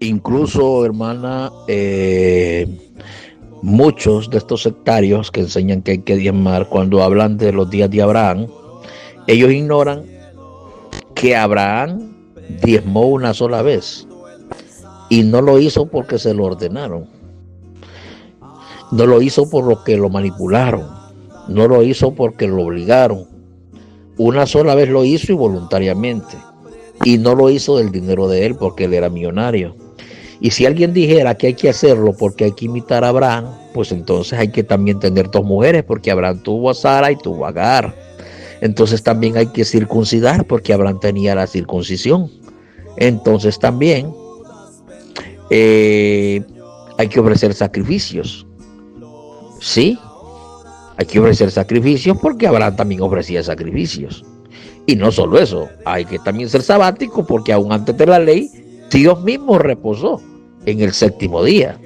Incluso, hermana, muchos de estos sectarios que enseñan que hay que diezmar, cuando hablan de los días de Abraham, ellos ignoran que Abraham diezmó una sola vez y no lo hizo porque se lo ordenaron, no lo hizo por lo que lo manipularon, no lo hizo porque lo obligaron. Una sola vez lo hizo y voluntariamente, y no lo hizo del dinero de él porque él era millonario. Y si alguien dijera que hay que hacerlo porque hay que imitar a Abraham, pues entonces hay que también tener dos mujeres, porque Abraham tuvo a Sara y tuvo a Agar. Entonces también hay que circuncidar porque Abraham tenía la circuncisión. Entonces también hay que ofrecer sacrificios. Sí, hay que ofrecer sacrificios porque Abraham también ofrecía sacrificios. Y no solo eso, hay que también ser sabático porque aún antes de la ley, Dios mismo reposó en el séptimo día,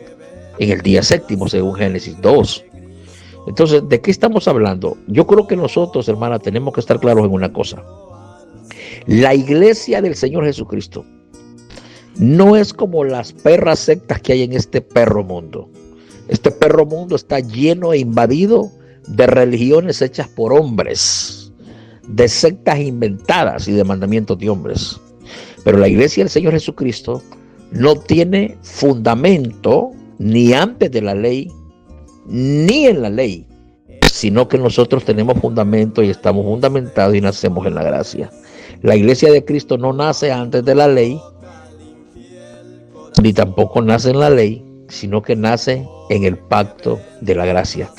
en el día séptimo, según Génesis 2. Entonces, ¿de qué estamos hablando? Yo creo que nosotros, hermana, tenemos que estar claros en una cosa. La iglesia del Señor Jesucristo no es como las perras sectas que hay en este perro mundo. Este perro mundo está lleno e invadido de religiones hechas por hombres, de sectas inventadas y de mandamientos de hombres. Pero la iglesia del Señor Jesucristo no tiene fundamento ni antes de la ley, ni en la ley, sino que nosotros tenemos fundamento y estamos fundamentados y nacemos en la gracia. La iglesia de Cristo no nace antes de la ley, ni tampoco nace en la ley, sino que nace en el pacto de la gracia.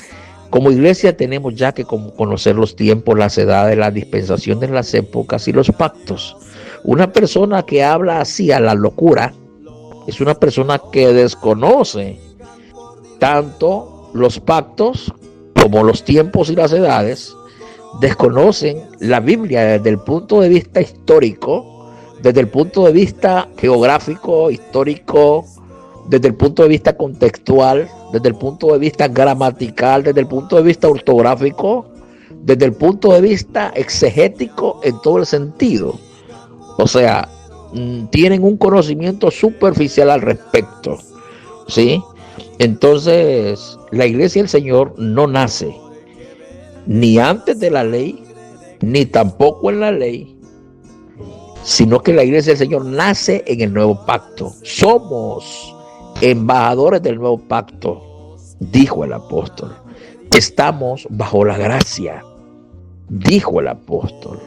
Como iglesia tenemos ya que conocer los tiempos, las edades, las dispensaciones, las épocas y los pactos. Una persona que habla así a la locura es una persona que desconoce tanto los pactos como los tiempos y las edades, desconocen la Biblia desde el punto de vista histórico, desde el punto de vista geográfico, histórico, desde el punto de vista contextual, desde el punto de vista gramatical, desde el punto de vista ortográfico, desde el punto de vista exegético en todo el sentido. O sea, tienen un conocimiento superficial al respecto, ¿sí? Entonces, la iglesia del Señor no nace ni antes de la ley, ni tampoco en la ley, sino que la iglesia del Señor nace en el nuevo pacto. Somos embajadores del nuevo pacto, dijo el apóstol. Estamos bajo la gracia, dijo el apóstol.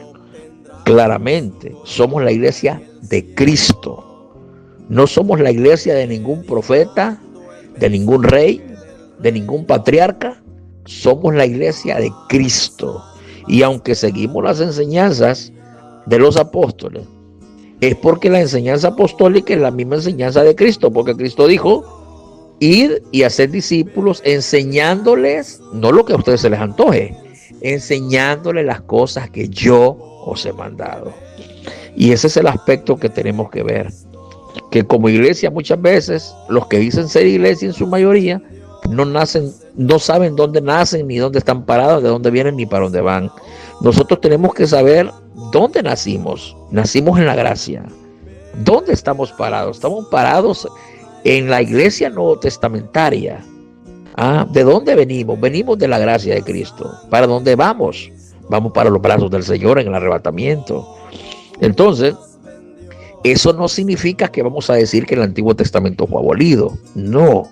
Claramente, somos la iglesia de Cristo. No somos la iglesia de ningún profeta, de ningún rey, de ningún patriarca. Somos la iglesia de Cristo. Y aunque seguimos las enseñanzas de los apóstoles, es porque la enseñanza apostólica es la misma enseñanza de Cristo, porque Cristo dijo: id y hacer discípulos, enseñándoles, no lo que a ustedes se les antoje, enseñándoles las cosas que yo os he mandado. Y ese es el aspecto que tenemos que ver, que como iglesia muchas veces los que dicen ser iglesia en su mayoría no saben dónde nacen, ni dónde están parados, de dónde vienen, ni para dónde van. Nosotros tenemos que saber dónde nacimos. Nacimos en la gracia. ¿Dónde estamos parados? Estamos parados en la iglesia nuevo testamentaria. ¿De dónde venimos? Venimos de la gracia de Cristo. ¿Para dónde vamos? Vamos para los brazos del Señor en el arrebatamiento. Entonces, eso no significa que vamos a decir que el Antiguo Testamento fue abolido. No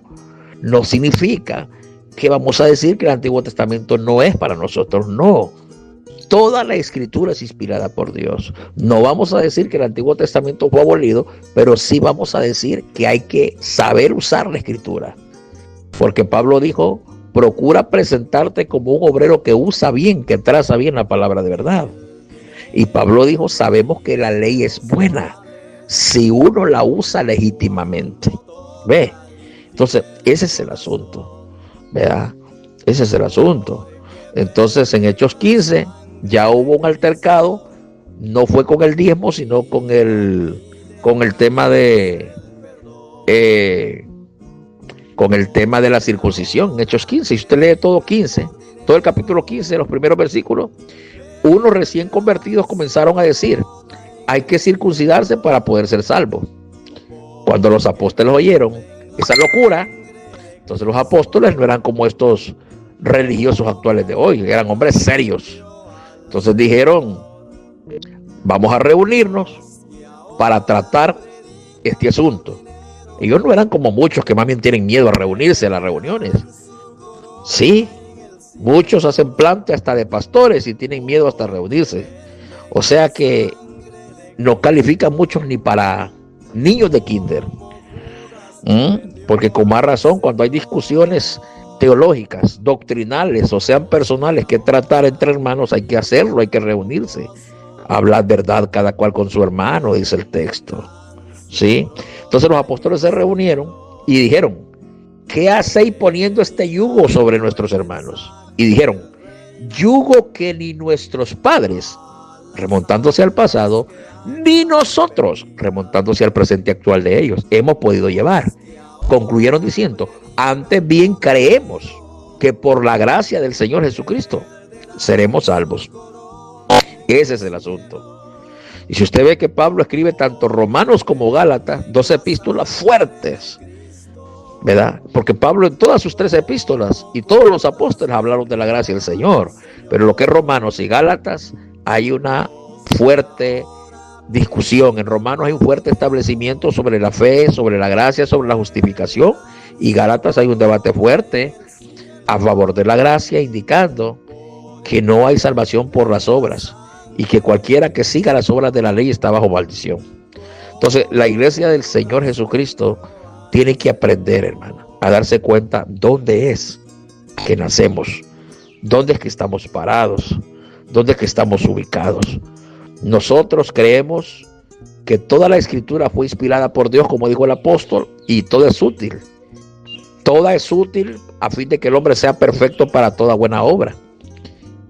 significa que vamos a decir que el Antiguo Testamento no es para nosotros. No. Toda la escritura es inspirada por Dios. No vamos a decir que el Antiguo Testamento fue abolido, pero sí vamos a decir que hay que saber usar la escritura. Porque Pablo dijo: procura presentarte como un obrero que usa bien, que traza bien la palabra de verdad. Y Pablo dijo: sabemos que la ley es buena si uno la usa legítimamente. ¿Ve? Entonces, ese es el asunto, ¿verdad? Ese es el asunto. Entonces, en Hechos 15 ya hubo un altercado, no fue con el diezmo, sino con el tema de la circuncisión. En Hechos 15, si usted lee todo el capítulo 15, los primeros versículos, unos recién convertidos comenzaron a decir: hay que circuncidarse para poder ser salvos. Cuando los apóstoles oyeron esa locura, entonces los apóstoles no eran como estos religiosos actuales de hoy, eran hombres serios. Entonces dijeron, vamos a reunirnos para tratar este asunto. Ellos no eran como muchos que más bien tienen miedo a reunirse a las reuniones. Sí, muchos hacen plante hasta de pastores y tienen miedo hasta reunirse. O sea que no califican muchos ni para niños de kinder. Porque con más razón, cuando hay discusiones teológicas, doctrinales o sean personales que tratar entre hermanos, hay que hacerlo, hay que reunirse, hablar verdad cada cual con su hermano, dice el texto. ¿Sí? Entonces los apóstoles se reunieron y dijeron, ¿qué hacéis poniendo este yugo sobre nuestros hermanos? Y dijeron, yugo que ni nuestros padres, remontándose al pasado, ni nosotros, remontándose al presente actual de ellos, hemos podido llevar. Concluyeron diciendo, antes bien creemos que por la gracia del Señor Jesucristo seremos salvos. Ese es el asunto. Y si usted ve que Pablo escribe tanto Romanos como Gálatas, 2 epístolas fuertes, ¿verdad? Porque Pablo en todas sus 3 epístolas y todos los apóstoles hablaron de la gracia del Señor, pero lo que es Romanos y Gálatas hay una fuerte discusión. En Romanos hay un fuerte establecimiento sobre la fe, sobre la gracia, sobre la justificación, y Gálatas hay un debate fuerte a favor de la gracia, indicando que no hay salvación por las obras y que cualquiera que siga las obras de la ley está bajo maldición. Entonces la iglesia del Señor Jesucristo tiene que aprender, hermana, a darse cuenta dónde es que nacemos, dónde es que estamos parados, dónde es que estamos ubicados. Nosotros creemos que toda la escritura fue inspirada por Dios, como dijo el apóstol, y toda es útil. Toda es útil a fin de que el hombre sea perfecto para toda buena obra.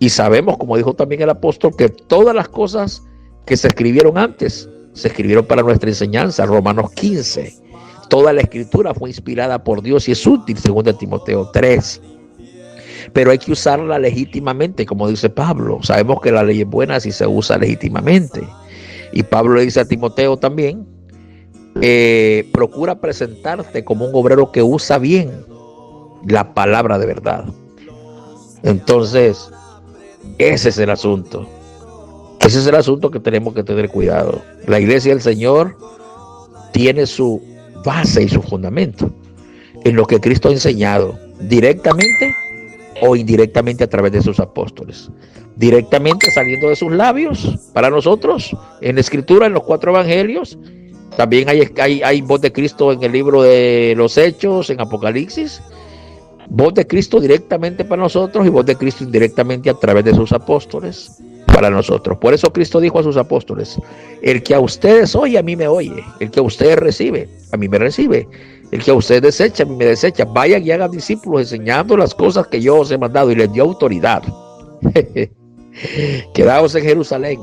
Y sabemos, como dijo también el apóstol, que todas las cosas que se escribieron antes, se escribieron para nuestra enseñanza. Romanos 15. Toda la escritura fue inspirada por Dios y es útil, según Timoteo 3. Pero hay que usarla legítimamente, como dice Pablo. Sabemos que la ley es buena si se usa legítimamente. Y Pablo le dice a Timoteo también, procura presentarte como un obrero que usa bien la palabra de verdad. Entonces, ese es el asunto. Ese es el asunto que tenemos que tener cuidado. La iglesia del Señor tiene su base y su fundamento en lo que Cristo ha enseñado, directamente o indirectamente a través de sus apóstoles. Directamente saliendo de sus labios para nosotros, en la escritura, en los 4 evangelios. También hay voz de Cristo en el libro de los Hechos, en Apocalipsis. Voz de Cristo directamente para nosotros y voz de Cristo indirectamente a través de sus apóstoles para nosotros. Por eso Cristo dijo a sus apóstoles, el que a ustedes oye, a mí me oye. El que a ustedes recibe, a mí me recibe. El que a ustedes desecha, a mí me desecha. Vayan y hagan discípulos enseñando las cosas que yo os he mandado, y les dio autoridad. Quedaos en Jerusalén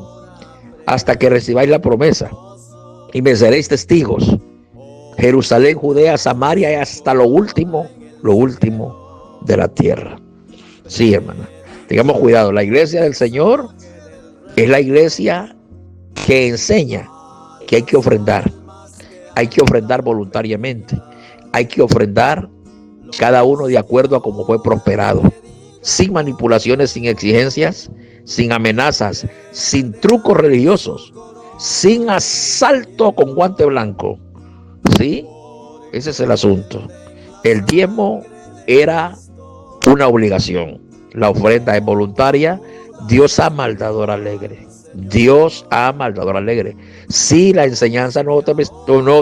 hasta que recibáis la promesa y me seréis testigos. Jerusalén, Judea, Samaria y hasta lo último de la tierra. Sí, hermana, tengamos cuidado. La iglesia del Señor es la iglesia que enseña que hay que ofrendar voluntariamente, hay que ofrendar cada uno de acuerdo a cómo fue prosperado, sin manipulaciones, sin exigencias, sin amenazas, sin trucos religiosos, sin asalto con guante blanco. ¿Sí? Ese es el asunto. El diezmo era una obligación, la ofrenda es voluntaria. Dios ama al dador alegre. Dios ama al dador alegre. Sí, la enseñanza nuevo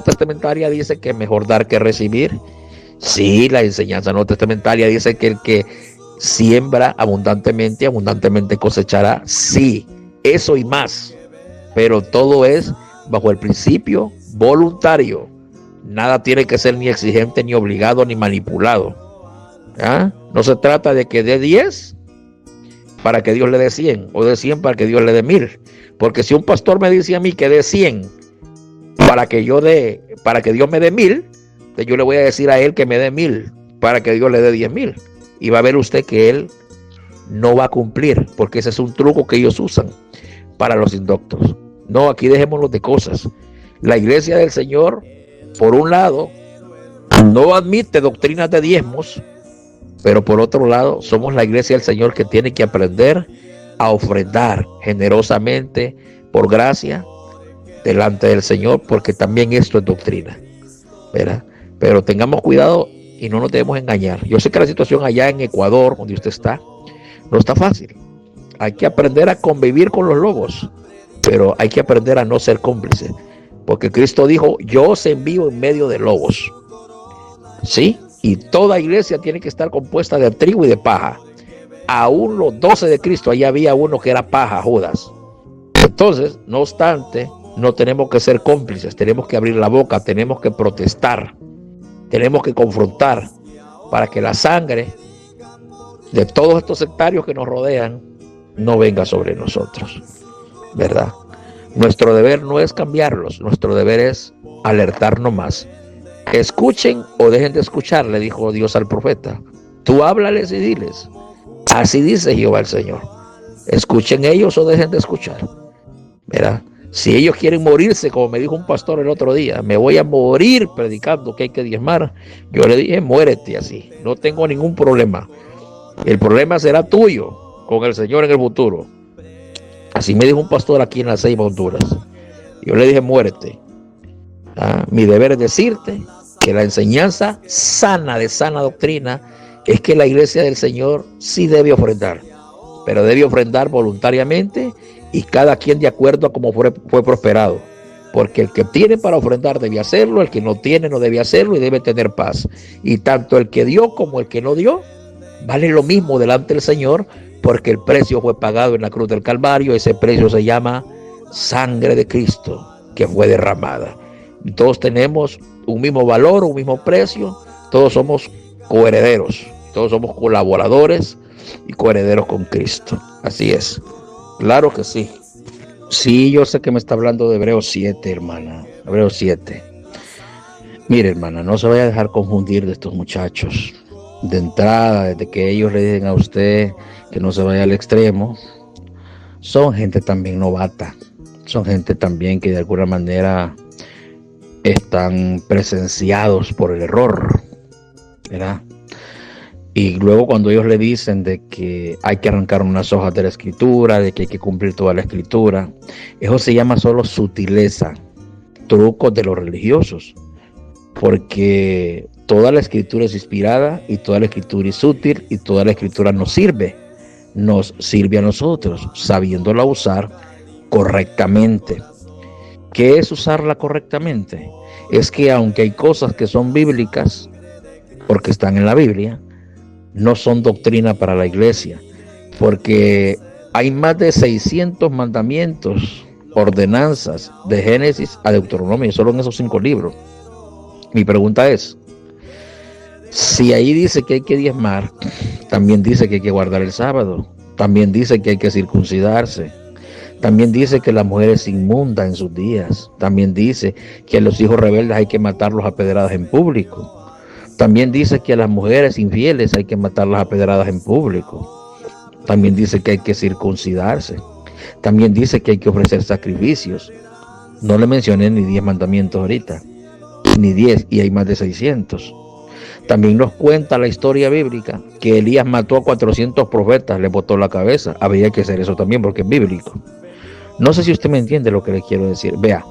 testamentaria dice que es mejor dar que recibir. Sí, la enseñanza nuevo testamentaria dice que el que siembra abundantemente cosechará. Sí, eso y más. Pero todo es bajo el principio voluntario. Nada tiene que ser ni exigente, ni obligado, ni manipulado. ¿Ah? No se trata de que dé 10 para que Dios le dé 100, o de 100 para que Dios le dé 1000. Porque si un pastor me dice a mí que dé 100 para que Dios me dé 1000, yo le voy a decir a él que me dé 1000 para que Dios le dé 10,000. Y va a ver usted que él no va a cumplir, porque ese es un truco que ellos usan para los indoctos. No, aquí dejémoslo de cosas. La iglesia del Señor por un lado, no admite doctrinas de diezmos, pero por otro lado, somos la iglesia del Señor que tiene que aprender a ofrendar generosamente por gracia delante del Señor, porque también esto es doctrina, ¿verdad? Pero tengamos cuidado y no nos debemos engañar. Yo sé que la situación allá en Ecuador, donde usted está, no está fácil. Hay que aprender a convivir con los lobos, pero hay que aprender a no ser cómplices, porque Cristo dijo: yo os envío en medio de lobos, ¿sí? Y toda iglesia tiene que estar compuesta de trigo y de paja. Aún los 12 de Cristo, allá había uno que era paja, Judas. Entonces, no obstante, no tenemos que ser cómplices, tenemos que abrir la boca, tenemos que protestar, tenemos que confrontar, para que la sangre de todos estos sectarios que nos rodean no venga sobre nosotros, ¿verdad? Nuestro deber no es cambiarlos, nuestro deber es alertarnos más. Escuchen o dejen de escuchar, le dijo Dios al profeta. Tú háblales y diles: así dice Jehová el Señor. Escuchen ellos o dejen de escuchar, ¿verdad? Si ellos quieren morirse, como me dijo un pastor el otro día, me voy a morir predicando que hay que diezmar, yo le dije: muérete así, no tengo ningún problema. El problema será tuyo con el Señor en el futuro. Así me dijo un pastor aquí en la Ceiba, Honduras. Yo le dije: muérete. Mi deber es decirte que la enseñanza sana, de sana doctrina, es que la iglesia del Señor sí debe ofrendar, pero debe ofrendar voluntariamente y cada quien de acuerdo a cómo fue prosperado. Porque el que tiene para ofrendar debe hacerlo, el que no tiene no debe hacerlo y debe tener paz. Y tanto el que dio como el que no dio vale lo mismo delante del Señor, porque el precio fue pagado en la cruz del Calvario. Ese precio se llama sangre de Cristo, que fue derramada. Y todos tenemos un mismo valor, un mismo precio. Todos somos coherederos, todos somos colaboradores y coherederos con Cristo. Así es. Claro que sí. Sí, yo sé que me está hablando de Hebreos 7, hermana. Hebreos 7. Mire, hermana, no se vaya a dejar confundir de estos muchachos. De entrada, desde que ellos le dicen a usted que no se vaya al extremo, son gente también novata. Son gente también que de alguna manera están presenciados por el error, ¿verdad? Y luego cuando ellos le dicen de que hay que arrancar unas hojas de la escritura, de que hay que cumplir toda la escritura, eso se llama solo sutileza, trucos de los religiosos, porque toda la escritura es inspirada y toda la escritura es útil y toda la escritura nos sirve a nosotros, sabiéndola usar correctamente. ¿Qué es usarla correctamente? Es que aunque hay cosas que son bíblicas, porque están en la Biblia, no son doctrina para la iglesia, porque hay más de 600 mandamientos, ordenanzas, de Génesis a Deuteronomio, solo en esos 5 libros. Mi pregunta es, si ahí dice que hay que diezmar, también dice que hay que guardar el sábado, también dice que hay que circuncidarse, también dice que la mujer es inmunda en sus días, también dice que a los hijos rebeldes hay que matarlos a pedradas en público, también dice que a las mujeres infieles hay que matarlas a pedradas en público, también dice que hay que circuncidarse, también dice que hay que ofrecer sacrificios. No le mencioné ni 10 mandamientos ahorita, ni 10, y hay más de 600. También nos cuenta la historia bíblica que Elías mató a 400 profetas, le botó la cabeza. Habría que hacer eso también porque es bíblico. No sé si usted me entiende lo que le quiero decir. Vea,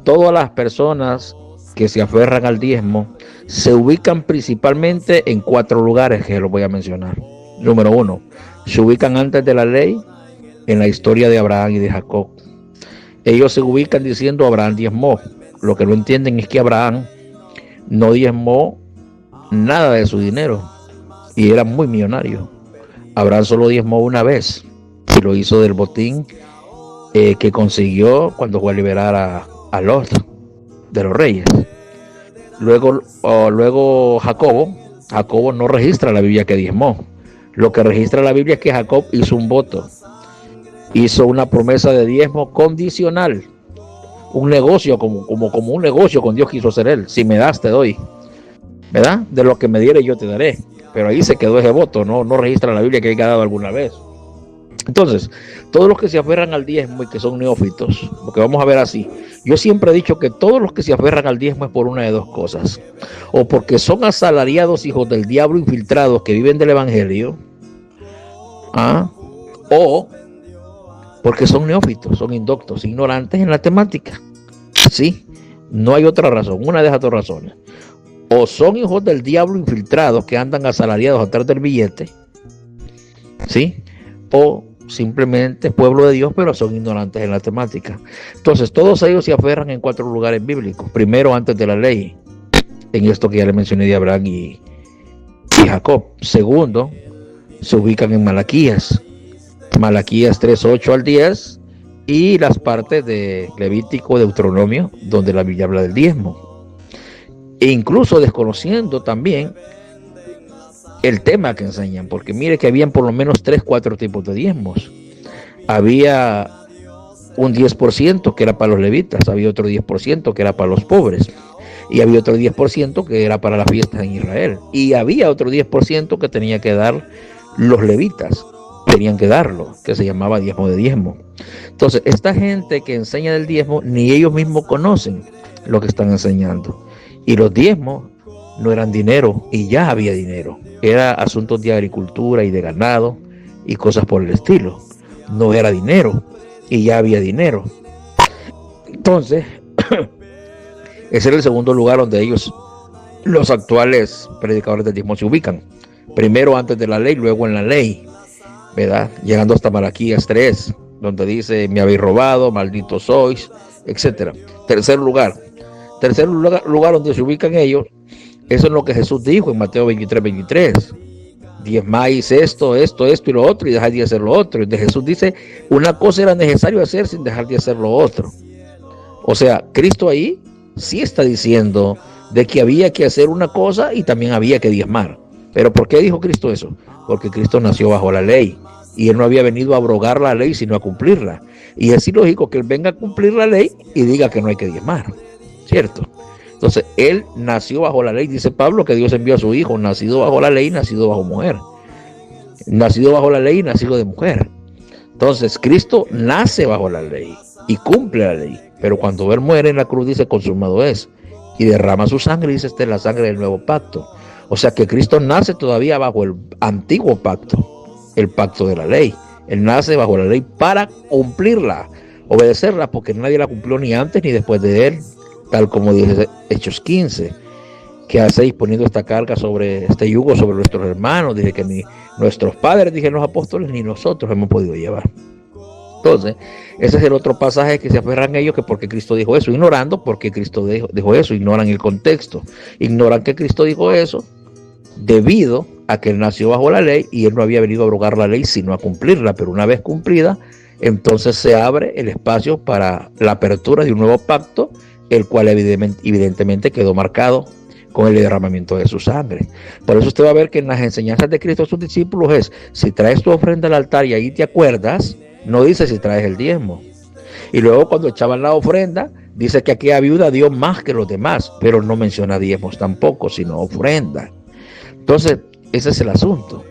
todas las personas que se aferran al diezmo se ubican principalmente en 4 lugares que los voy a mencionar. Número 1, se ubican antes de la ley en la historia de Abraham y de Jacob. Ellos se ubican diciendo Abraham diezmó. Lo que no entienden es que Abraham no diezmó nada de su dinero y era muy millonario. Abraham solo diezmó una vez y lo hizo del botín que consiguió cuando fue a liberar a Lot de los reyes. Luego Jacobo no registra la Biblia que diezmó. Lo que registra la Biblia es que Jacob hizo un voto, hizo una promesa de diezmo condicional, un negocio como un negocio con Dios quiso hacer él. Si me das, te doy, ¿verdad? De lo que me diere yo te daré. Pero ahí se quedó ese voto, no registra la Biblia que haya dado alguna vez. Entonces, todos los que se aferran al diezmo y que son neófitos, porque vamos a ver así, yo siempre he dicho que todos los que se aferran al diezmo es por una de dos cosas, o porque son asalariados hijos del diablo infiltrados que viven del evangelio, o porque son neófitos, son indoctos, ignorantes en la temática. Sí, no hay otra razón, una de esas dos razones. O son hijos del diablo infiltrados que andan asalariados atrás del billete, ¿sí? O simplemente pueblo de Dios, pero son ignorantes en la temática. Entonces, todos ellos se aferran en 4 lugares bíblicos. Primero, antes de la ley, en esto que ya le mencioné de Abraham y Jacob. Segundo, se ubican en Malaquías 3, 8 al 10, y las partes de Levítico, Deuteronomio, donde la Biblia habla del diezmo. E incluso desconociendo también el tema que enseñan, porque mire que habían por lo menos 3, 4 tipos de diezmos. Había un 10% que era para los levitas, había otro 10% que era para los pobres, y había otro 10% que era para las fiestas en Israel, y había otro 10% que tenía que dar los levitas, tenían que darlo, que se llamaba diezmo de diezmo. Entonces, esta gente que enseña del diezmo, ni ellos mismos conocen lo que están enseñando. Y los diezmos no eran dinero, y ya había dinero. Era asuntos de agricultura y de ganado y cosas por el estilo. No era dinero, y ya había dinero. Entonces, ese era el segundo lugar donde ellos, los actuales predicadores del diezmo, se ubican. Primero antes de la ley, luego en la ley, ¿verdad? Llegando hasta Malaquías 3, donde dice: me habéis robado, malditos sois, etc. Tercer lugar donde se ubican ellos, eso es lo que Jesús dijo en Mateo 23. Diezmáis esto y lo otro, y dejáis de hacer lo otro. Y de Jesús dice, una cosa era necesario hacer sin dejar de hacer lo otro. O sea, Cristo ahí sí está diciendo de que había que hacer una cosa y también había que diezmar. ¿Pero por qué dijo Cristo eso? Porque Cristo nació bajo la ley, y Él no había venido a abrogar la ley, sino a cumplirla. Y es ilógico que Él venga a cumplir la ley y diga que no hay que diezmar, ¿cierto? Entonces, Él nació bajo la ley. Dice Pablo que Dios envió a su Hijo, nacido bajo la ley, nacido bajo mujer. Nacido bajo la ley y nacido de mujer. Entonces, Cristo nace bajo la ley y cumple la ley. Pero cuando Él muere en la cruz, dice: consumado es. Y derrama su sangre, dice: esta es la sangre del nuevo pacto. O sea que Cristo nace todavía bajo el antiguo pacto, el pacto de la ley. Él nace bajo la ley para cumplirla, obedecerla, porque nadie la cumplió ni antes ni después de Él. Tal como dice Hechos 15, que hacéis poniendo esta carga sobre este yugo sobre nuestros hermanos. Dice que ni nuestros padres, dije los apóstoles, ni nosotros hemos podido llevar. Entonces, ese es el otro pasaje que se aferran ellos, que porque Cristo dijo eso, ignorando porque Cristo dijo eso, ignoran el contexto, ignoran que Cristo dijo eso debido a que Él nació bajo la ley y Él no había venido a abrogar la ley, sino a cumplirla. Pero una vez cumplida, entonces se abre el espacio para la apertura de un nuevo pacto, el cual evidentemente quedó marcado con el derramamiento de su sangre. Por eso usted va a ver que en las enseñanzas de Cristo a sus discípulos es: si traes tu ofrenda al altar y ahí te acuerdas, no dice si traes el diezmo. Y luego cuando echaban la ofrenda, dice que aquella viuda dio más que los demás, pero no menciona diezmos tampoco, sino ofrenda. Entonces, ese es el asunto,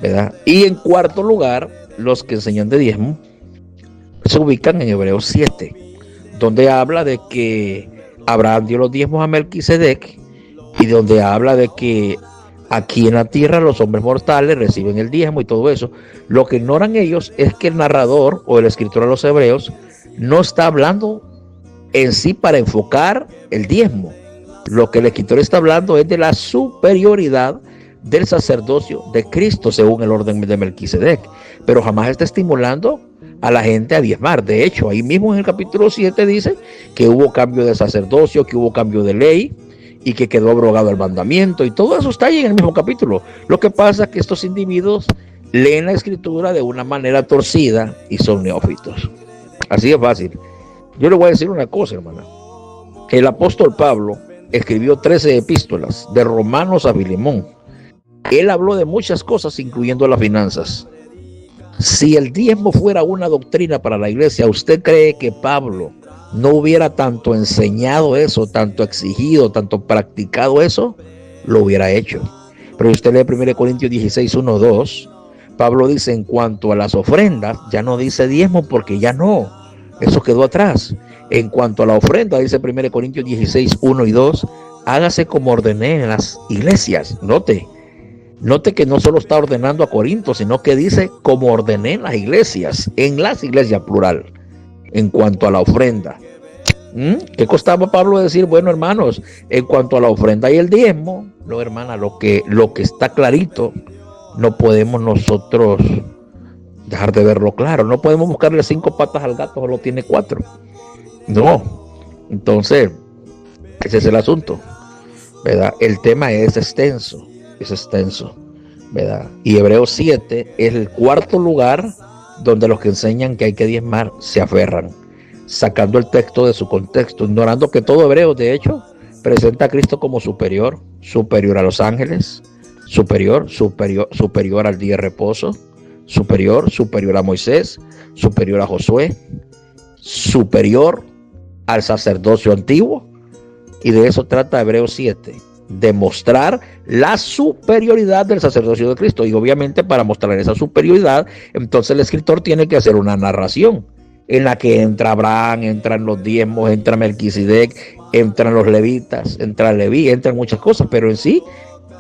¿verdad? Y en cuarto lugar, los que enseñan de diezmo se ubican en Hebreos 7, donde habla de que Abraham dio los diezmos a Melquisedec, y donde habla de que aquí en la tierra los hombres mortales reciben el diezmo y todo eso. Lo que ignoran ellos es que el narrador o el escritor de los Hebreos no está hablando en sí para enfocar el diezmo. Lo que el escritor está hablando es de la superioridad del sacerdocio de Cristo según el orden de Melquisedec, pero jamás está estimulando a la gente a diezmar. De hecho, ahí mismo en el capítulo 7 dice que hubo cambio de sacerdocio, que hubo cambio de ley y que quedó abrogado el mandamiento, y todo eso está ahí en el mismo capítulo. Lo que pasa es que estos individuos leen la escritura de una manera torcida y son neófitos. Así de fácil. Yo le voy a decir una cosa, hermana. El apóstol Pablo escribió 13 epístolas, de Romanos a Filemón. Él habló de muchas cosas, incluyendo las finanzas. Si el diezmo fuera una doctrina para la iglesia, ¿usted cree que Pablo no hubiera tanto enseñado eso, tanto exigido, tanto practicado eso? Lo hubiera hecho. Pero usted lee 1 Corintios 16, 1, 2, Pablo dice en cuanto a las ofrendas, ya no dice diezmo porque ya no, eso quedó atrás. En cuanto a la ofrenda, dice 1 Corintios 16, 1 y 2, hágase como ordené en las iglesias. Note que no solo está ordenando a Corinto, sino que dice como ordené en las iglesias plural, en cuanto a la ofrenda. ¿Qué costaba Pablo decir? Bueno, hermanos, en cuanto a la ofrenda y el diezmo, no, hermana, lo que está clarito, no podemos nosotros dejar de verlo claro. No podemos buscarle 5 patas al gato, solo tiene 4. No. Entonces, ese es el asunto, ¿verdad? El tema es extenso, ¿verdad? Y Hebreos 7 es el cuarto lugar donde los que enseñan que hay que diezmar se aferran, sacando el texto de su contexto, ignorando que todo Hebreos, de hecho, presenta a Cristo como superior a los ángeles, superior al día de reposo, superior a Moisés, superior a Josué, superior al sacerdocio antiguo. Y de eso trata Hebreos 7, demostrar la superioridad del sacerdocio de Cristo. Y obviamente para mostrar esa superioridad, entonces el escritor tiene que hacer una narración en la que entra Abraham, entran los diezmos, entra Melquisedec, entran los levitas, entra Leví, entran muchas cosas, pero en sí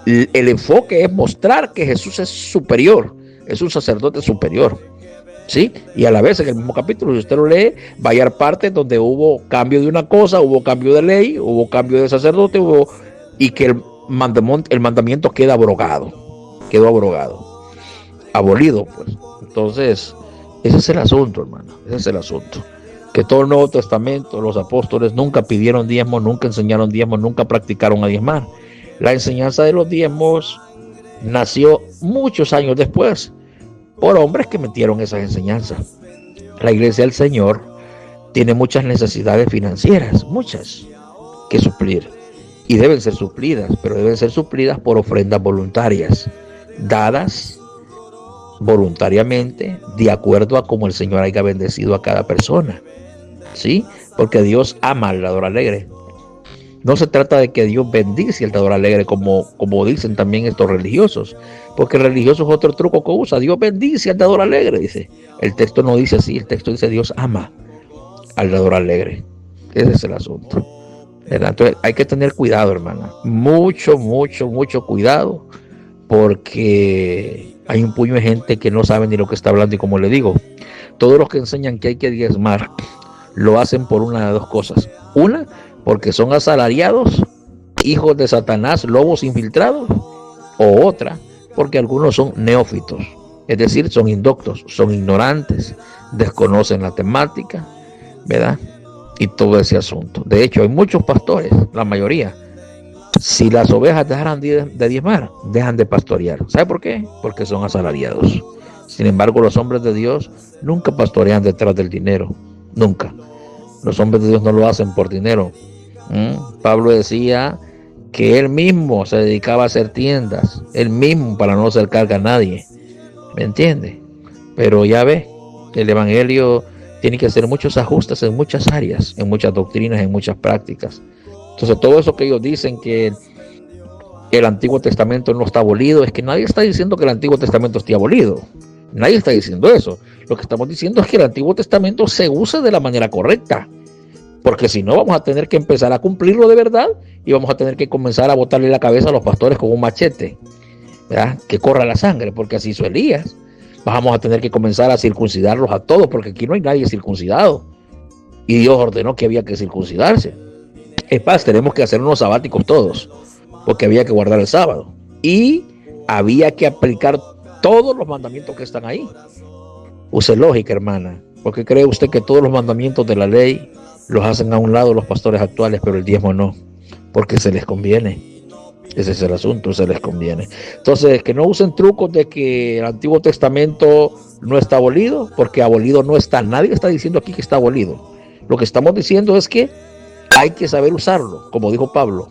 el enfoque es mostrar que Jesús es superior, es un sacerdote superior, ¿sí? Y a la vez en el mismo capítulo, si usted lo lee, va a hallar partes donde hubo cambio de una cosa, hubo cambio de ley, hubo cambio de sacerdote, y que el mandamiento quedó abrogado, abolido, pues. Entonces, ese es el asunto, hermano, que todo el Nuevo Testamento, los apóstoles nunca pidieron diezmos, nunca enseñaron diezmos, nunca practicaron a diezmar. La enseñanza de los diezmos nació muchos años después por hombres que metieron esas enseñanzas. La iglesia del Señor tiene muchas necesidades financieras, muchas que suplir, y deben ser suplidas, pero deben ser suplidas por ofrendas voluntarias, dadas voluntariamente, de acuerdo a cómo el Señor haya bendecido a cada persona, ¿sí? Porque Dios ama al dador alegre. No se trata de que Dios bendice al dador alegre, como dicen también estos religiosos, porque el religioso es otro truco que usa. Dios bendice al dador alegre, dice. El texto no dice así, el texto dice Dios ama al dador alegre. Ese es el asunto, ¿verdad? Entonces hay que tener cuidado, hermana. Mucho cuidado, porque hay un puño de gente que no sabe ni lo que está hablando. Y como le digo, todos los que enseñan que hay que diezmar lo hacen por una de dos cosas. Una, porque son asalariados, hijos de Satanás, lobos infiltrados, o otra, porque algunos son neófitos, es decir, son indoctos, son ignorantes, desconocen la temática, ¿verdad? Y todo ese asunto. De hecho, hay muchos pastores, la mayoría, si las ovejas dejaran de diezmar, dejan de pastorear. ¿Sabe por qué? Porque son asalariados. Sin embargo, los hombres de Dios nunca pastorean detrás del dinero, nunca. Los hombres de Dios no lo hacen por dinero. Pablo decía que él mismo se dedicaba a hacer tiendas, él mismo, para no hacer carga a nadie, ¿me entiende? Pero ya ve, el evangelio tiene que hacer muchos ajustes en muchas áreas, en muchas doctrinas, en muchas prácticas. Entonces todo eso que ellos dicen que el Antiguo Testamento no está abolido, es que nadie está diciendo que el Antiguo Testamento esté abolido. Nadie está diciendo eso. Lo que estamos diciendo es que el Antiguo Testamento se use de la manera correcta, porque si no vamos a tener que empezar a cumplirlo de verdad y vamos a tener que comenzar a botarle la cabeza a los pastores con un machete, ¿verdad? Que corra la sangre, porque así hizo Elías. Vamos a tener que comenzar a circuncidarlos a todos, porque aquí no hay nadie circuncidado y Dios ordenó que había que circuncidarse. Es más, tenemos que hacer unos sabáticos todos, porque había que guardar el sábado y había que aplicar todos los mandamientos que están ahí. Use lógica, hermana. ¿Por qué cree usted que todos los mandamientos de la ley los hacen a un lado los pastores actuales, pero el diezmo no? Porque se les conviene. Ese es el asunto, se les conviene. Entonces, que no usen trucos de que el Antiguo Testamento no está abolido, porque abolido no está. Nadie está diciendo aquí que está abolido. Lo que estamos diciendo es que hay que saber usarlo, como dijo Pablo.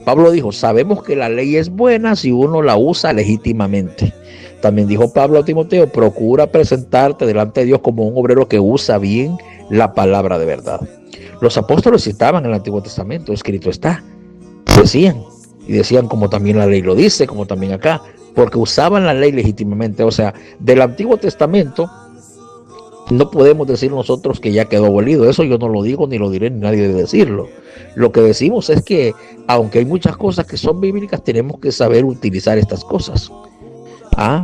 Pablo dijo, sabemos que la ley es buena si uno la usa legítimamente. También dijo Pablo a Timoteo, procura presentarte delante de Dios como un obrero que usa bien la palabra de verdad. Los apóstoles citaban el Antiguo Testamento, escrito está. Decían como también la ley lo dice, como también acá. porque usaban la ley legítimamente. O sea, del Antiguo Testamento no podemos decir nosotros que ya quedó abolido. Eso yo no lo digo, ni lo diré, ni nadie debe decirlo. Lo que decimos es que, aunque hay muchas cosas que son bíblicas, tenemos que saber utilizar estas cosas.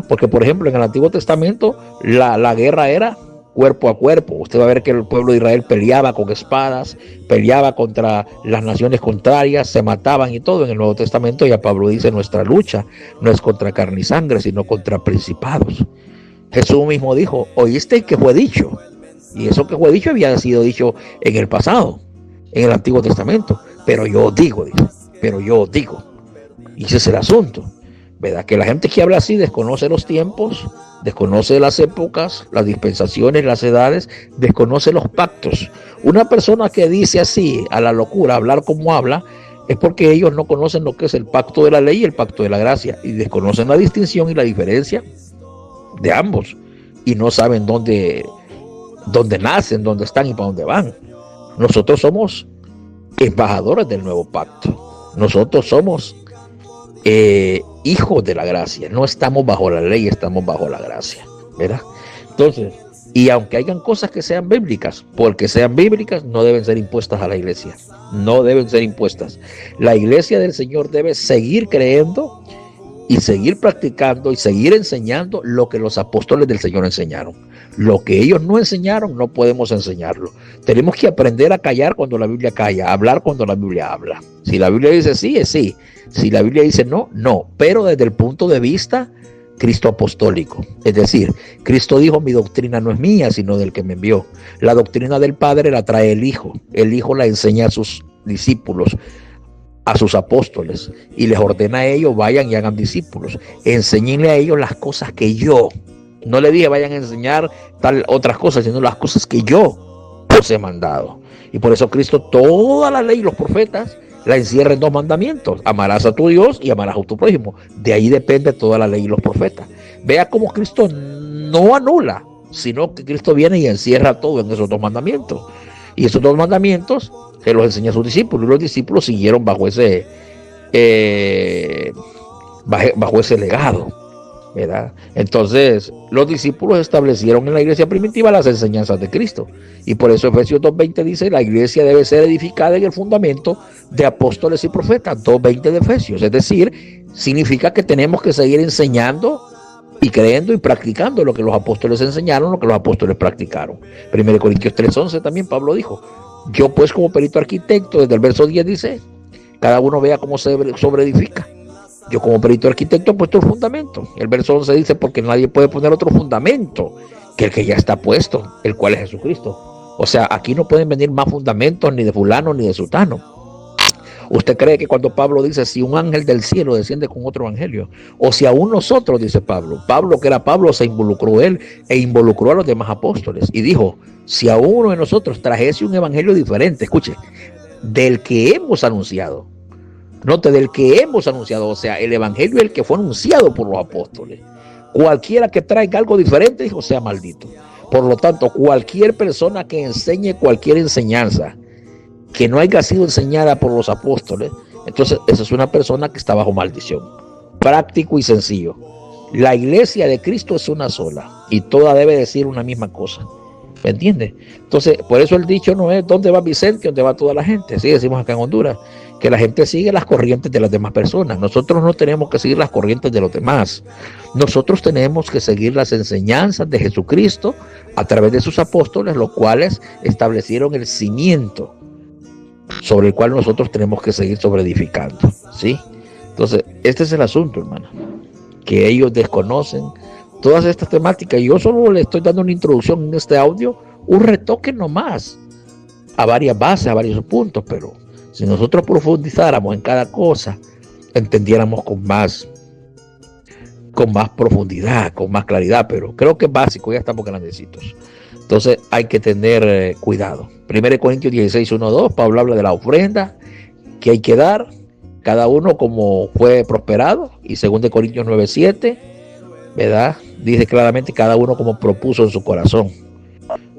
Porque, por ejemplo, en el Antiguo Testamento la guerra era cuerpo a cuerpo. Usted va a ver que el pueblo de Israel peleaba con espadas, peleaba contra las naciones contrarias, se mataban y todo. En el Nuevo Testamento ya Pablo dice: nuestra lucha no es contra carne y sangre, sino contra principados. Jesús mismo dijo: oíste que fue dicho. Y eso que fue dicho había sido dicho en el pasado, en el Antiguo Testamento. Pero yo digo, dice, pero yo digo. Y ese es el asunto, ¿verdad? Que la gente que habla así desconoce los tiempos, desconoce las épocas, las dispensaciones, las edades, desconoce los pactos. Una persona que dice así, a la locura, hablar como habla, es porque ellos no conocen lo que es el pacto de la ley y el pacto de la gracia, y desconocen la distinción y la diferencia de ambos, y no saben dónde nacen, dónde están y para dónde van. Nosotros somos embajadores del nuevo pacto. Nosotros somos hijos de la gracia. No estamos bajo la ley, estamos bajo la gracia, ¿verdad? Entonces, y aunque hayan cosas que sean bíblicas, porque sean bíblicas, no deben ser impuestas a la iglesia. No deben ser impuestas. La iglesia del Señor debe seguir creyendo y seguir practicando y seguir enseñando lo que los apóstoles del Señor enseñaron. Lo que ellos no enseñaron, no podemos enseñarlo. Tenemos que aprender a callar cuando la Biblia calla, a hablar cuando la Biblia habla. Si la Biblia dice sí, es sí. Si la Biblia dice no, no. Pero desde el punto de vista Cristo apostólico. Es decir, Cristo dijo: mi doctrina no es mía, sino del que me envió. La doctrina del Padre la trae el Hijo. El Hijo la enseña a sus discípulos, a sus apóstoles, y les ordena a ellos: vayan y hagan discípulos. Enséñenle a ellos las cosas que yo. No le dije vayan a enseñar tal otras cosas, sino las cosas que yo os he mandado. Y por eso Cristo toda la ley y los profetas la encierra en 2 mandamientos: amarás a tu Dios y amarás a tu prójimo. De ahí depende toda la ley y los profetas. Vea cómo Cristo no anula, sino que Cristo viene y encierra todo en esos 2 mandamientos. Y esos 2 mandamientos se los enseña a sus discípulos, y los discípulos siguieron bajo ese legado, ¿verdad? Entonces los discípulos establecieron en la iglesia primitiva las enseñanzas de Cristo, y por eso Efesios 2:20 dice: la iglesia debe ser edificada en el fundamento de apóstoles y profetas. 2:20 de Efesios. Es decir, significa que tenemos que seguir enseñando y creyendo y practicando lo que los apóstoles enseñaron, lo que los apóstoles practicaron. 1 Corintios 3:11 también Pablo dijo: yo pues, como perito arquitecto, desde el verso 10 dice, cada uno vea cómo se sobreedifica. Yo como perito arquitecto he puesto el fundamento. El verso 11 dice: porque nadie puede poner otro fundamento que el que ya está puesto, el cual es Jesucristo. O sea, aquí no pueden venir más fundamentos ni de fulano ni de sutano. ¿Usted cree que cuando Pablo dice: si un ángel del cielo desciende con otro evangelio, o si aún nosotros, dice Pablo que era Pablo, se involucró él e involucró a los demás apóstoles, y dijo: si a uno de nosotros trajese un evangelio diferente, escuche, del que hemos anunciado, note, del que hemos anunciado, o sea, el evangelio el que fue anunciado por los apóstoles, cualquiera que traiga algo diferente, dijo, sea maldito. Por lo tanto, cualquier persona que enseñe cualquier enseñanza que no haya sido enseñada por los apóstoles, entonces esa es una persona que está bajo maldición. Práctico y sencillo. La iglesia de Cristo es una sola y toda debe decir una misma cosa. ¿Me entiende? Entonces, por eso el dicho no es ¿dónde va Vicente? ¿Dónde va toda la gente? Así decimos acá en Honduras, que la gente sigue las corrientes de las demás personas. Nosotros no tenemos que seguir las corrientes de los demás. Nosotros tenemos que seguir las enseñanzas de Jesucristo a través de sus apóstoles, los cuales establecieron el cimiento sobre el cual nosotros tenemos que seguir sobreedificando, ¿sí? Entonces, este es el asunto, hermano, que ellos desconocen todas estas temáticas. Yo solo le estoy dando una introducción en este audio, un retoque nomás a varias bases, a varios puntos, pero si nosotros profundizáramos en cada cosa, entendiéramos con más profundidad, con más claridad, pero creo que es básico, ya estamos grandecitos. Entonces hay que tener cuidado. 1 Corintios 16, 1, 2, Pablo habla de la ofrenda que hay que dar, cada uno como fue prosperado, y 2 Corintios 9, 7, ¿verdad? Dice claramente cada uno como propuso en su corazón,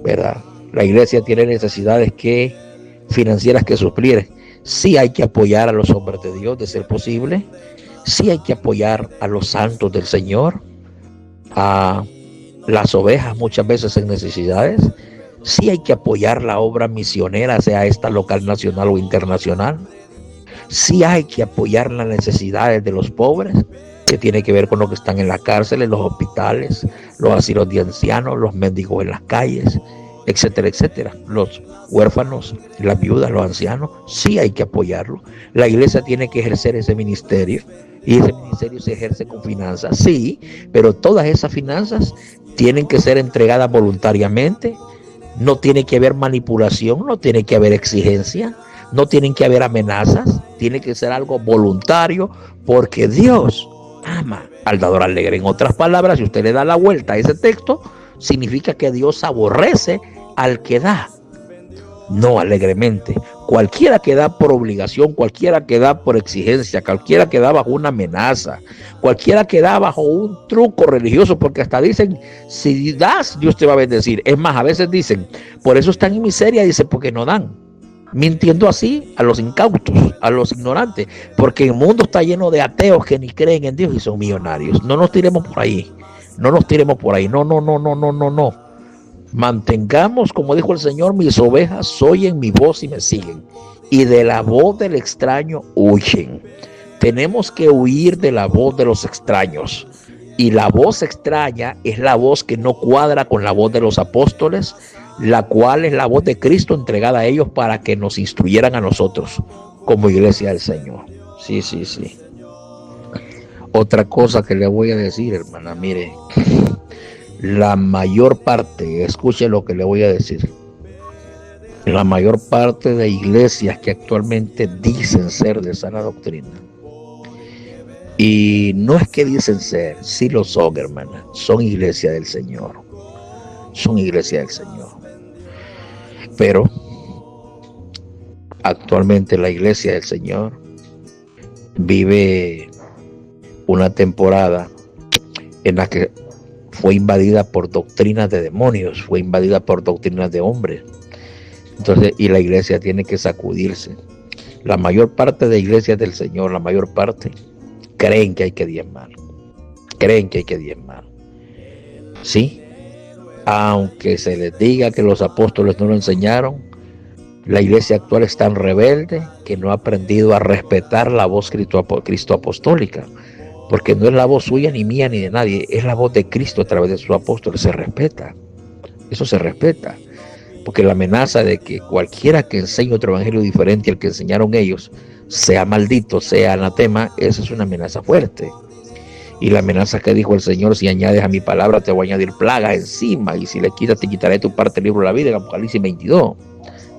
¿verdad? La iglesia tiene necesidades financieras que suplir. Sí hay que apoyar a los hombres de Dios, de ser posible, Sí hay que apoyar a los santos del Señor, a las ovejas muchas veces en necesidades. Sí hay que apoyar la obra misionera, sea esta local, nacional o internacional. Sí hay que apoyar las necesidades de los pobres, que tiene que ver con los que están en las cárceles, los hospitales, los asilos de ancianos, los mendigos en las calles, etcétera, etcétera. Los huérfanos, las viudas, los ancianos, sí hay que apoyarlo. La iglesia tiene que ejercer ese ministerio y ese ministerio se ejerce con finanzas, sí, pero todas esas finanzas tienen que ser entregadas voluntariamente. No tiene que haber manipulación, no tiene que haber exigencia, no tienen que haber amenazas, tiene que ser algo voluntario, porque Dios ama al dador alegre. En otras palabras, si usted le da la vuelta a ese texto, significa que Dios aborrece al que da, no alegremente. Cualquiera que da por obligación, cualquiera que da por exigencia, cualquiera que da bajo una amenaza, cualquiera que da bajo un truco religioso, porque hasta dicen, si das, Dios te va a bendecir. Es más, a veces dicen, por eso están en miseria, dice, porque no dan. Mintiendo así a los incautos, a los ignorantes, porque el mundo está lleno de ateos que ni creen en Dios y son millonarios. No nos tiremos por ahí, no nos tiremos por ahí, no, no, no, no, no, no, no. Mantengamos, como dijo el Señor, mis ovejas oyen mi voz y me siguen, y de la voz del extraño huyen. Tenemos que huir de la voz de los extraños, y la voz extraña es la voz que no cuadra con la voz de los apóstoles, la cual es la voz de Cristo entregada a ellos para que nos instruyeran a nosotros como iglesia del Señor. Sí, sí, sí. Otra cosa que le voy a decir, hermana, mire, la mayor parte, escuche lo que le voy a decir, la mayor parte de iglesias que actualmente dicen ser de sana doctrina, y no es que dicen ser, sí lo son, hermana, son iglesia del Señor, son iglesia del Señor. Pero actualmente la iglesia del Señor vive una temporada en la que fue invadida por doctrinas de demonios, fue invadida por doctrinas de hombres. Entonces, y la iglesia tiene que sacudirse. La mayor parte de iglesias del Señor, la mayor parte, creen que hay que diezmar. Creen que hay que diezmar. ¿Sí? Aunque se les diga que los apóstoles no lo enseñaron, la iglesia actual es tan rebelde que no ha aprendido a respetar la voz cristo apostólica, porque no es la voz suya ni mía ni de nadie, es la voz de Cristo a través de sus apóstoles. Se respeta, eso se respeta, porque la amenaza de que cualquiera que enseñe otro evangelio diferente al que enseñaron ellos sea maldito, sea anatema, esa es una amenaza fuerte. Y la amenaza que dijo el Señor, si añades a mi palabra te voy a añadir plagas encima, y si le quitas te quitaré tu parte del libro de la vida, en Apocalipsis 22,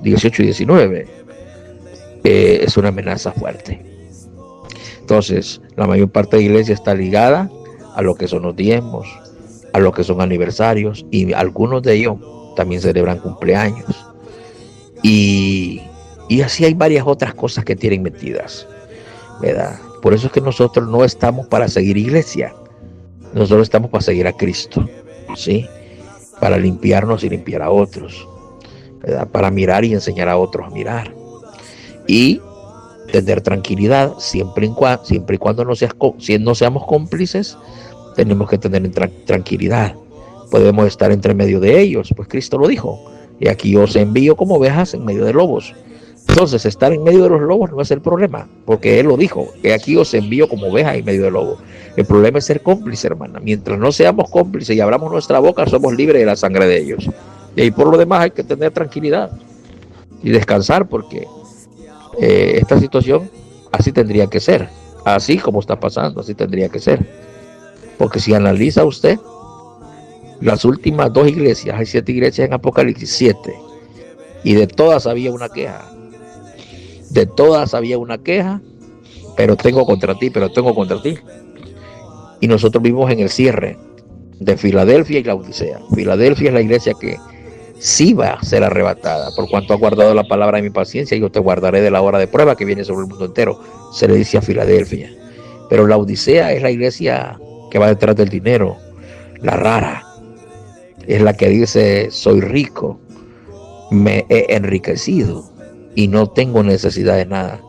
18 y 19, es una amenaza fuerte. Entonces, la mayor parte de la iglesia está ligada a lo que son los diezmos, a lo que son aniversarios, y algunos de ellos también celebran cumpleaños. Y así hay varias otras cosas que tienen metidas, ¿verdad? Por eso es que nosotros no estamos para seguir iglesia, nosotros estamos para seguir a Cristo, ¿sí? Para limpiarnos y limpiar a otros, ¿verdad? Para mirar y enseñar a otros a mirar. Y tener tranquilidad, siempre y cuando no seamos cómplices, tenemos que tener tranquilidad. Podemos estar entre medio de ellos, pues Cristo lo dijo, y aquí os envío como ovejas en medio de lobos. Entonces, estar en medio de los lobos no es el problema, porque Él lo dijo, que aquí os envío como ovejas en medio de lobos. El problema es ser cómplice, hermana. Mientras no seamos cómplices y abramos nuestra boca, somos libres de la sangre de ellos. Y ahí por lo demás hay que tener tranquilidad y descansar, porque esta situación así tendría que ser, así como está pasando, así tendría que ser. Porque si analiza usted las últimas 2 iglesias, hay 7 iglesias en Apocalipsis, 7, y de todas había una queja. De todas había una queja, pero tengo contra ti. Y nosotros vivimos en el cierre de Filadelfia y Laodicea. Filadelfia es la iglesia que sí va a ser arrebatada, por cuanto ha guardado la palabra de mi paciencia, yo te guardaré de la hora de prueba que viene sobre el mundo entero. Se le dice a Filadelfia. Pero Laodicea es la iglesia que va detrás del dinero, la rara. Es la que dice, soy rico, me he enriquecido y no tengo necesidad de nada.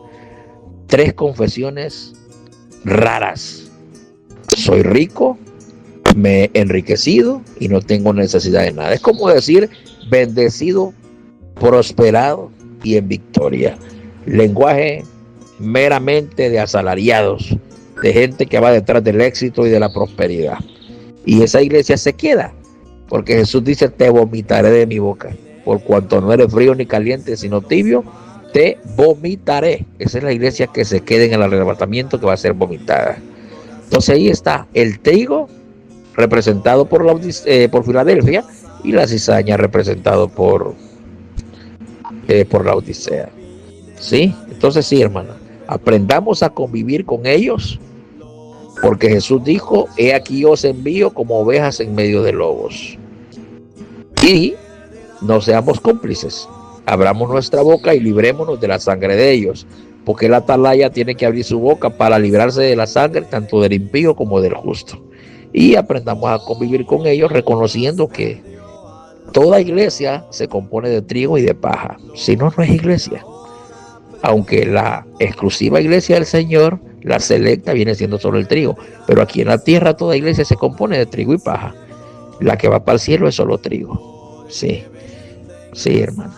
3 confesiones raras. Soy rico, me he enriquecido y no tengo necesidad de nada. Es como decir bendecido, prosperado y en victoria. Lenguaje meramente de asalariados, de gente que va detrás del éxito y de la prosperidad. Y esa iglesia se queda, porque Jesús dice: te vomitaré de mi boca, por cuanto no eres frío ni caliente, sino tibio, te vomitaré. Esa es la iglesia que se queda en el arrebatamiento, que va a ser vomitada. Entonces ahí está el trigo representado por Filadelfia, y la cizaña representado por la Odisea. ¿Sí? Entonces sí, hermana, aprendamos a convivir con ellos, porque Jesús dijo: he aquí os envío como ovejas en medio de lobos. Y no seamos cómplices, abramos nuestra boca y librémonos de la sangre de ellos, porque el atalaya tiene que abrir su boca para librarse de la sangre tanto del impío como del justo. Y aprendamos a convivir con ellos, reconociendo que toda iglesia se compone de trigo y de paja. Si no, no es iglesia. Aunque la exclusiva iglesia del Señor, la selecta, viene siendo solo el trigo. Pero aquí en la tierra toda iglesia se compone de trigo y paja. La que va para el cielo es solo trigo. Sí, sí, hermano.